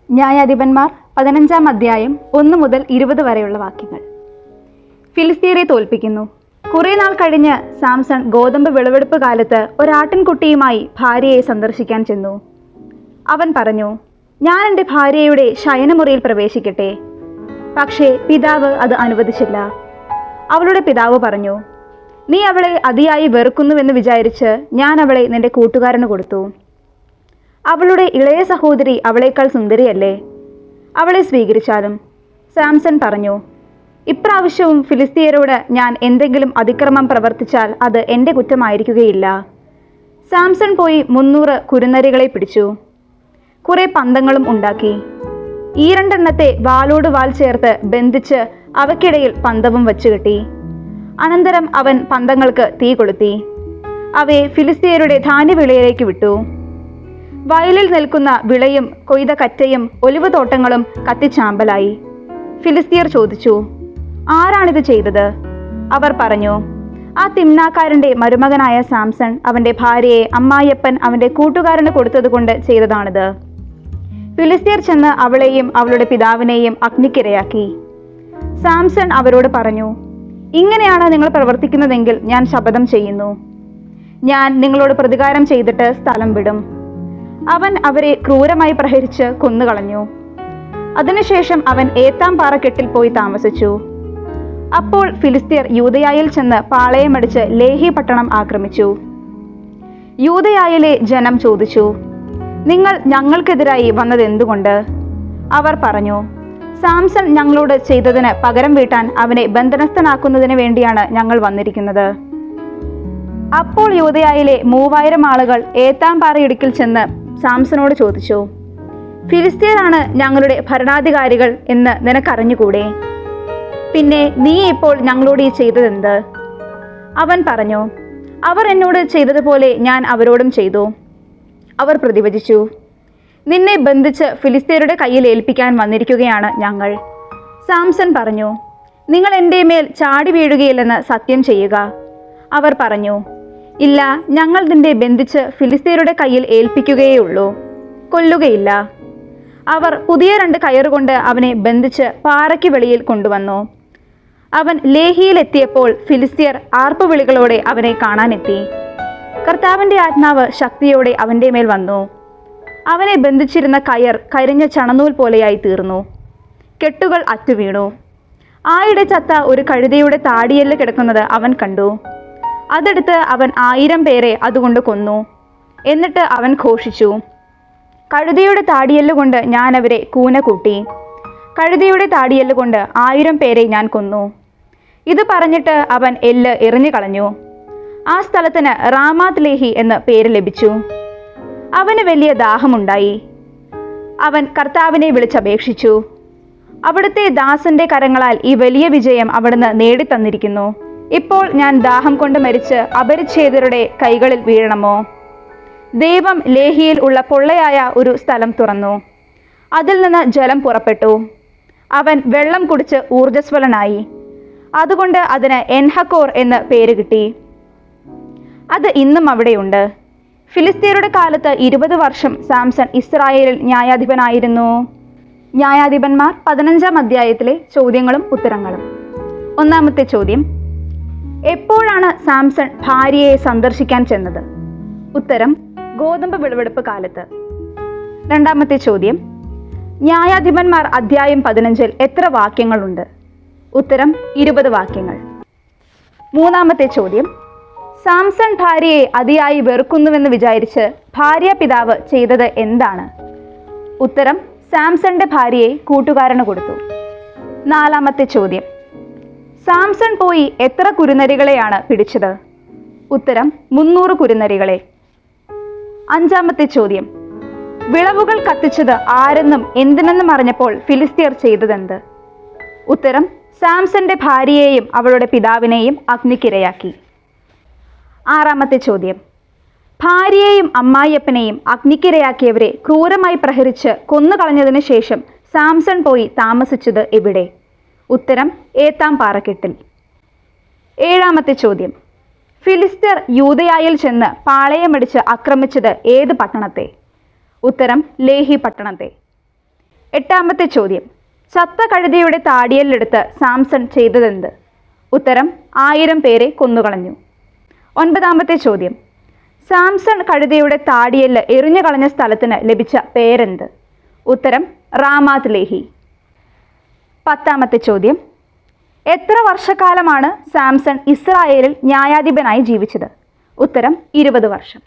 ന്യായാധിപന്മാർ 15-ാം അധ്യായം 1 മുതൽ 20 വരെയുള്ള വാക്യങ്ങൾ. ഫിലിസ്തീയരെ തോൽപ്പിക്കുന്നു. കുറെ നാൾ കഴിഞ്ഞ് സാംസൺ ഗോതമ്പ് വിളവെടുപ്പ് കാലത്ത് ഒരാട്ടിൻകുട്ടിയുമായി ഭാര്യയെ സന്ദർശിക്കാൻ ചെന്നു. അവൻ പറഞ്ഞു, ഞാൻ എൻ്റെ ഭാര്യയുടെ ശയനമുറിയിൽ പ്രവേശിക്കട്ടെ. പക്ഷേ പിതാവ് അത് അനുവദിച്ചില്ല. അവളുടെ പിതാവ് പറഞ്ഞു, നീ അവളെ അതിയായി വെറുക്കുന്നുവെന്ന് വിചാരിച്ച് ഞാൻ അവളെ നിന്റെ കൂട്ടുകാരന് കൊടുത്തു. അവളുടെ ഇളയ സഹോദരി അവളേക്കാൾ സുന്ദരിയല്ലേ? അവളെ സ്വീകരിച്ചാലും. സാംസൺ പറഞ്ഞു, ഇപ്രാവശ്യവും ഫിലിസ്തീയരോട് ഞാൻ എന്തെങ്കിലും അതിക്രമം പ്രവർത്തിച്ചാൽ അത് എൻ്റെ കുറ്റമായിരിക്കുകയില്ല. സാംസൺ പോയി 300 കുരുന്നരികളെ പിടിച്ചു. കുറെ പന്തങ്ങളും ഉണ്ടാക്കി. ഈ 2 എണ്ണത്തെ വാലോട് വാൽ ചേർത്ത് ബന്ധിച്ച് അവയ്ക്കിടയിൽ പന്തവും വച്ചുകെട്ടി. അനന്തരം അവൻ പന്തങ്ങൾക്ക് തീ കൊളുത്തി അവയെ ഫിലിസ്തീയരുടെ ധാന്യവിളയിലേക്ക് വിട്ടു. വയലിൽ നിൽക്കുന്ന വിളയും കൊയ്ത കറ്റയും ഒലിവ് തോട്ടങ്ങളും കത്തിച്ചാമ്പലായി. ഫിലിസ്തീയർ ചോദിച്ചു, ആരാണിത് ചെയ്തത്? അവർ പറഞ്ഞു, ആ തിമ്നാക്കാരൻ്റെ മരുമകനായ സാംസൺ അവൻ്റെ ഭാര്യയെ അമ്മായിയപ്പൻ അവൻ്റെ കൂട്ടുകാരന് കൊടുത്തതുകൊണ്ട് ചെയ്തതാണിത്. ഫിലിസ്തീയർ ചെന്ന് അവളെയും അവളുടെ പിതാവിനെയും അഗ്നിക്കിരയാക്കി. സാംസൺ അവരോട് പറഞ്ഞു, ഇങ്ങനെയാണ് നിങ്ങൾ പ്രവർത്തിക്കുന്നതെങ്കിൽ ഞാൻ ശപഥം ചെയ്യുന്നു, ഞാൻ നിങ്ങളോട് പ്രതികാരം ചെയ്തിട്ട് സ്ഥലം വിടും. അവൻ അവരെ ക്രൂരമായി പ്രഹരിച്ച് കൊന്നുകളഞ്ഞു. അതിനുശേഷം അവൻ ഏത്താം പാറക്കെട്ടിൽ പോയി താമസിച്ചു. അപ്പോൾ ഫിലിസ്തീയർ യൂദയായിൽ ചെന്ന് പാളയമടിച്ച് ലേഹി പട്ടണം ആക്രമിച്ചു. യൂദയായിലെ ജനം ചോദിച്ചു, നിങ്ങൾ ഞങ്ങൾക്കെതിരായി വന്നതെന്തുകൊണ്ട്? അവർ പറഞ്ഞു, സാംസൺ ഞങ്ങളോട് ചെയ്തതിന് പകരം വീട്ടാൻ അവനെ ബന്ധനസ്ഥനാക്കുന്നതിന് വേണ്ടിയാണ് ഞങ്ങൾ വന്നിരിക്കുന്നത്. അപ്പോൾ യൂദയായിലെ 3000 ആളുകൾ ഏത്താം പാറയിടുക്കിൽ ചെന്ന് സാംസനോട് ചോദിച്ചു, ഫിലിസ്തീയരാണ് ഞങ്ങളുടെ ഭരണാധികാരികൾ എന്ന് നിനക്കറിഞ്ഞുകൂടെ? പിന്നെ നീ ഇപ്പോൾ ഞങ്ങളോട് ഈ ചെയ്തതെന്ത്? അവൻ പറഞ്ഞു, അവർ എന്നോട് ചെയ്തതുപോലെ ഞാൻ അവരോടും ചെയ്തു. അവർ പ്രതിവചിച്ചു, നിന്നെ ബന്ധിച്ച് ഫിലിസ്തീയരുടെ കയ്യിൽ ഏൽപ്പിക്കാൻ വന്നിരിക്കുകയാണ് ഞങ്ങൾ. സാംസൺ പറഞ്ഞു, നിങ്ങൾ എൻ്റെ മേൽ ചാടി വീഴുകയില്ലെന്ന് സത്യം ചെയ്യുക. അവർ പറഞ്ഞു, ഇല്ല, ഞങ്ങൾ നിന്നെ ബന്ധിച്ച് ഫിലിസ്തീയരുടെ കയ്യിൽ ഏൽപ്പിക്കുകയുള്ളൂ, കൊല്ലുകയില്ല. അവർ പുതിയ 2 കയറുകൊണ്ട് അവനെ ബന്ധിച്ച് പാറയ്ക്ക് വെളിയിൽ കൊണ്ടുവന്നു. അവൻ ലേഹിയിലെത്തിയപ്പോൾ ഫിലിസ്തീയർ ആർപ്പുവിളികളോടെ അവനെ കാണാനെത്തി. കർത്താവിൻ്റെ ആത്മാവ് ശക്തിയോടെ അവൻ്റെ മേൽ വന്നു. അവനെ ബന്ധിച്ചിരുന്ന കയർ കരിഞ്ഞ ചണനൂൽ പോലെയായി തീർന്നു. കെട്ടുകൾ അറ്റുവീണു. ആയിടെ ചത്ത ഒരു കഴുതയുടെ താടിയെല്ല് കിടക്കുന്നത് അവൻ കണ്ടു. അതെടുത്ത് അവൻ 1000 പേരെ അതുകൊണ്ട് കൊന്നു. എന്നിട്ട് അവൻ ഘോഷിച്ചു, കഴുതയുടെ താടിയെല്ലുകൊണ്ട് ഞാൻ അവരെ കൂന കൂട്ടി. കഴുതയുടെ താടിയെല്ലുകൊണ്ട് 1000 പേരെ ഞാൻ കൊന്നു. ഇത് പറഞ്ഞിട്ട് അവൻ എല്ല് എറിഞ്ഞു കളഞ്ഞു. ആ സ്ഥലത്തിന് റാമാത്ത് ലേഹി എന്ന് പേര് ലഭിച്ചു. അവന് വലിയ ദാഹമുണ്ടായി. അവൻ കർത്താവിനെ വിളിച്ചപേക്ഷിച്ചു. അവിടുത്തെ ദാസന്റെ കരങ്ങളാൽ ഈ വലിയ വിജയം അവിടുന്ന് നേടിത്തന്നിരിക്കുന്നു. ഇപ്പോൾ ഞാൻ ദാഹം കൊണ്ട് മരിച്ച് അപരിച്ഛേദരുടെ കൈകളിൽ വീഴണമോ? ദൈവം ലേഹിയിൽ ഉള്ള പൊള്ളയായ ഒരു സ്ഥലം തുറന്നു. അതിൽ നിന്ന് ജലം പുറപ്പെട്ടു. അവൻ വെള്ളം കുടിച്ച് ഊർജ്ജസ്വലനായി. അതുകൊണ്ട് അതിന് എൻഹക്കോർ എന്ന് പേര് കിട്ടി. അത് ഇന്നും അവിടെയുണ്ട്. ഫിലിസ്തീയരുടെ കാലത്ത് 20 വർഷം സാംസൺ ഇസ്രായേലിൽ ന്യായാധിപനായിരുന്നു. ന്യായാധിപന്മാർ 15-ാം അധ്യായത്തിലെ ചോദ്യങ്ങളും ഉത്തരങ്ങളും. 1-ാമത്തെ ചോദ്യം, എപ്പോഴാണ് സാംസൺ ഭാര്യയെ സന്ദർശിക്കാൻ ചെന്നത്? ഉത്തരം, ഗോതമ്പ് വിളവെടുപ്പ് കാലത്ത്. 2-ാമത്തെ ചോദ്യം, ന്യായാധിപന്മാർ അധ്യായം 15-ൽ എത്ര വാക്യങ്ങളുണ്ട്? ഉത്തരം, 20 വാക്യങ്ങൾ. 3-ാമത്തെ ചോദ്യം, സാംസൺ ഭാര്യയെ അതിയായി വെറുക്കുന്നുവെന്ന് വിചാരിച്ച് ഭാര്യാപിതാവ് ചെയ്തത് എന്താണ്? ഉത്തരം, സാംസന്റെ ഭാര്യയെ കൂട്ടുകാരന് കൊടുത്തു. 4-ാമത്തെ ചോദ്യം, സാംസൺ പോയി എത്ര കുരുനരികളെയാണ് പിടിച്ചത്? ഉത്തരം, 300 കുരുനരികളെ. 5-ാമത്തെ ചോദ്യം, വിളവുകൾ കത്തിച്ചത് ആരെന്നും എന്തിനെന്നും അറിഞ്ഞപ്പോൾ ഫിലിസ്തീയർ ചെയ്തതെന്ത്? ഉത്തരം, സാംസന്റെ ഭാര്യയെയും അവളുടെ പിതാവിനെയും അഗ്നിക്കിരയാക്കി. 6-ാമത്തെ ചോദ്യം, ഭാര്യയെയും അമ്മായിയപ്പനെയും അഗ്നിക്കിരയാക്കിയവരെ ക്രൂരമായി പ്രഹരിച്ച് കൊന്നുകളഞ്ഞതിന് ശേഷം സാംസൺ പോയി താമസിച്ചത് എവിടെ? ഉത്തരം, ഏത്താം പാറക്കെട്ടിൽ. 7-ാമത്തെ ചോദ്യം, ഫിലിസ്തീർ യൂദയായിൽ ചെന്ന് പാളയമടിച്ച് ആക്രമിച്ചത് ഏത് പട്ടണത്തെ? ഉത്തരം ലേഹി പട്ടണത്തെ. 8-ാമത്തെ ചോദ്യം. ചത്ത കഴുതയുടെ താടിയെല്ലെടുത്ത് സാംസൺ ചെയ്തതെന്ത്? ഉത്തരം 1000 പേരെ കൊന്നുകളഞ്ഞു. 9-ാമത്തെ ചോദ്യം. സാംസൺ കഴുതയുടെ താടിയെല്ല് എറിഞ്ഞു കളഞ്ഞ സ്ഥലത്തിന് ലഭിച്ച പേരെന്ത്? ഉത്തരം റാമാത്ത് ലേഹി. 10-ാമത്തെ ചോദ്യം. എത്ര വർഷക്കാലമാണ് സാംസൺ ഇസ്രായേലിൽ ന്യായാധിപനായി ജീവിച്ചത്? ഉത്തരം 20 വർഷം.